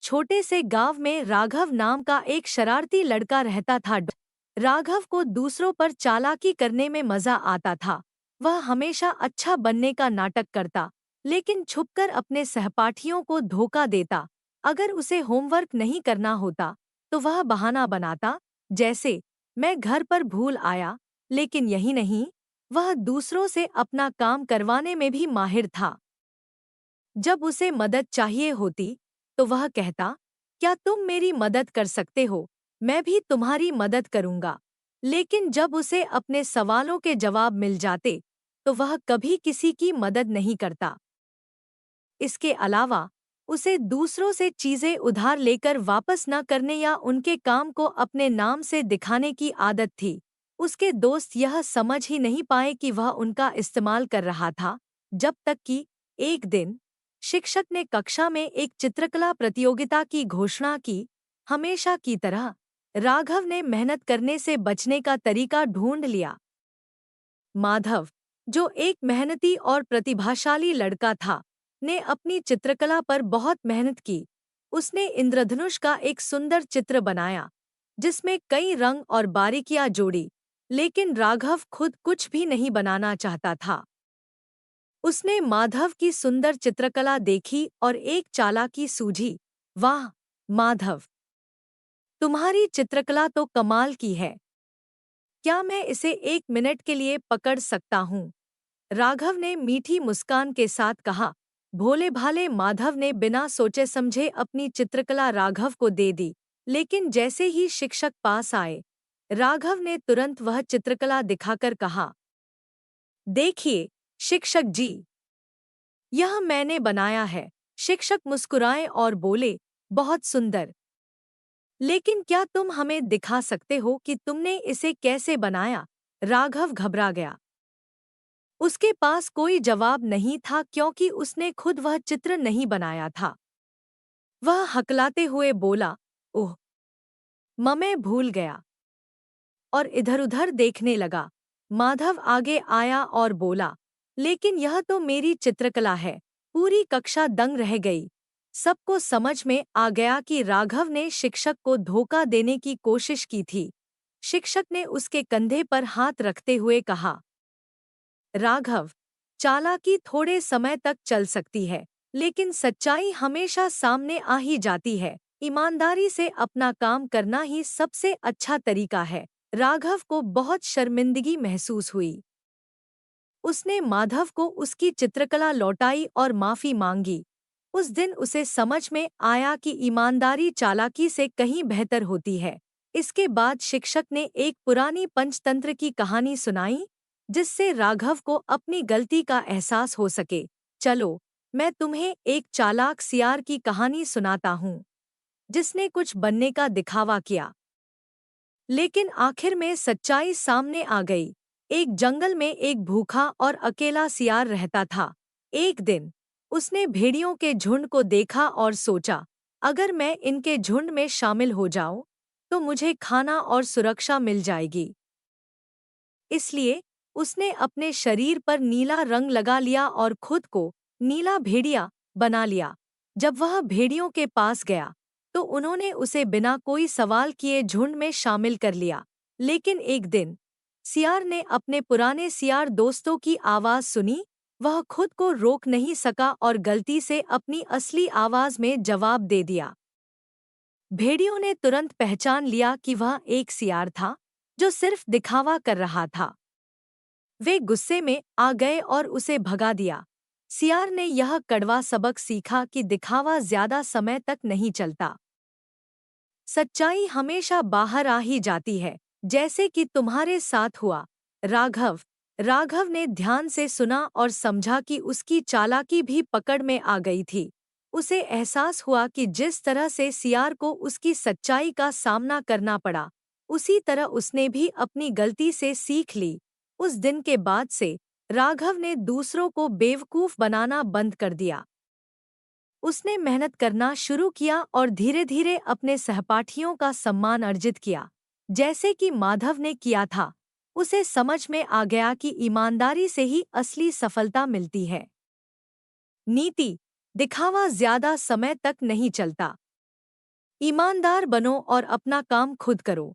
छोटे से गांव में राघव नाम का एक शरारती लड़का रहता था। राघव को दूसरों पर चालाकी करने में मजा आता था। वह हमेशा अच्छा बनने का नाटक करता, लेकिन छुपकर अपने सहपाठियों को धोखा देता। अगर उसे होमवर्क नहीं करना होता तो वह बहाना बनाता, जैसे मैं घर पर भूल आया। लेकिन यही नहीं, वह दूसरों से अपना काम करवाने में भी माहिर था। जब उसे मदद चाहिए होती तो वह कहता, क्या तुम मेरी मदद कर सकते हो? मैं भी तुम्हारी मदद करूंगा। लेकिन जब उसे अपने सवालों के जवाब मिल जाते तो वह कभी किसी की मदद नहीं करता। इसके अलावा उसे दूसरों से चीजें उधार लेकर वापस न करने या उनके काम को अपने नाम से दिखाने की आदत थी। उसके दोस्त यह समझ ही नहीं पाए कि वह उनका इस्तेमाल कर रहा था, जब तक कि एक दिन शिक्षक ने कक्षा में एक चित्रकला प्रतियोगिता की घोषणा की। हमेशा की तरह राघव ने मेहनत करने से बचने का तरीका ढूंढ लिया। माधव, जो एक मेहनती और प्रतिभाशाली लड़का था, ने अपनी चित्रकला पर बहुत मेहनत की। उसने इंद्रधनुष का एक सुंदर चित्र बनाया, जिसमें कई रंग और बारीकियां जोड़ी। लेकिन राघव खुद कुछ भी नहीं बनाना चाहता था। उसने माधव की सुंदर चित्रकला देखी और एक चालाकी सूझी। वाह माधव, तुम्हारी चित्रकला तो कमाल की है। क्या मैं इसे 1 मिनट के लिए पकड़ सकता हूँ? राघव ने मीठी मुस्कान के साथ कहा। भोले भाले माधव ने बिना सोचे समझे अपनी चित्रकला राघव को दे दी। लेकिन जैसे ही शिक्षक पास आए, राघव ने तुरंत वह चित्रकला दिखाकर कहा, देखिए शिक्षक जी, यह मैंने बनाया है। शिक्षक मुस्कुराए और बोले, बहुत सुंदर। लेकिन क्या तुम हमें दिखा सकते हो कि तुमने इसे कैसे बनाया? राघव घबरा गया। उसके पास कोई जवाब नहीं था, क्योंकि उसने खुद वह चित्र नहीं बनाया था। वह हकलाते हुए बोला, ओह, मैं भूल गया, और इधर-उधर देखने लगा। माधव आगे आया और बोला, लेकिन यह तो मेरी चित्रकला है। पूरी कक्षा दंग रह गई। सबको समझ में आ गया कि राघव ने शिक्षक को धोखा देने की कोशिश की थी। शिक्षक ने उसके कंधे पर हाथ रखते हुए कहा, राघव, चालाकी थोड़े समय तक चल सकती है, लेकिन सच्चाई हमेशा सामने आ ही जाती है। ईमानदारी से अपना काम करना ही सबसे अच्छा तरीका है। राघव को बहुत शर्मिंदगी महसूस हुई। उसने माधव को उसकी चित्रकला लौटाई और माफी मांगी। उस दिन उसे समझ में आया कि ईमानदारी चालाकी से कहीं बेहतर होती है। इसके बाद शिक्षक ने एक पुरानी पंचतंत्र की कहानी सुनाई, जिससे राघव को अपनी गलती का एहसास हो सके। चलो, मैं तुम्हें एक चालाक सियार की कहानी सुनाता हूँ, जिसने कुछ बनने का दिखावा किया, लेकिन आखिर में सच्चाई सामने आ गई। एक जंगल में एक भूखा और अकेला सियार रहता था। एक दिन उसने भेड़ियों के झुंड को देखा और सोचा, अगर मैं इनके झुंड में शामिल हो जाऊं तो मुझे खाना और सुरक्षा मिल जाएगी। इसलिए उसने अपने शरीर पर नीला रंग लगा लिया और खुद को नीला भेड़िया बना लिया। जब वह भेड़ियों के पास गया तो उन्होंने उसे बिना कोई सवाल किए झुंड में शामिल कर लिया। लेकिन एक दिन सियार ने अपने पुराने सियार दोस्तों की आवाज सुनी। वह खुद को रोक नहीं सका और गलती से अपनी असली आवाज में जवाब दे दिया। भेड़ियों ने तुरंत पहचान लिया कि वह एक सियार था, जो सिर्फ दिखावा कर रहा था। वे गुस्से में आ गए और उसे भगा दिया। सियार ने यह कड़वा सबक सीखा कि दिखावा ज्यादा समय तक नहीं चलता। सच्चाई हमेशा बाहर आ ही जाती है, जैसे कि तुम्हारे साथ हुआ। राघव ने ध्यान से सुना और समझा कि उसकी चालाकी भी पकड़ में आ गई थी। उसे एहसास हुआ कि जिस तरह से सियार को उसकी सच्चाई का सामना करना पड़ा, उसी तरह उसने भी अपनी गलती से सीख ली। उस दिन के बाद से राघव ने दूसरों को बेवकूफ बनाना बंद कर दिया। उसने मेहनत करना शुरू किया और धीरे-धीरे अपने सहपाठियों का सम्मान अर्जित किया, जैसे कि माधव ने किया था। उसे समझ में आ गया कि ईमानदारी से ही असली सफलता मिलती है। नीति: दिखावा ज्यादा समय तक नहीं चलता। ईमानदार बनो और अपना काम खुद करो।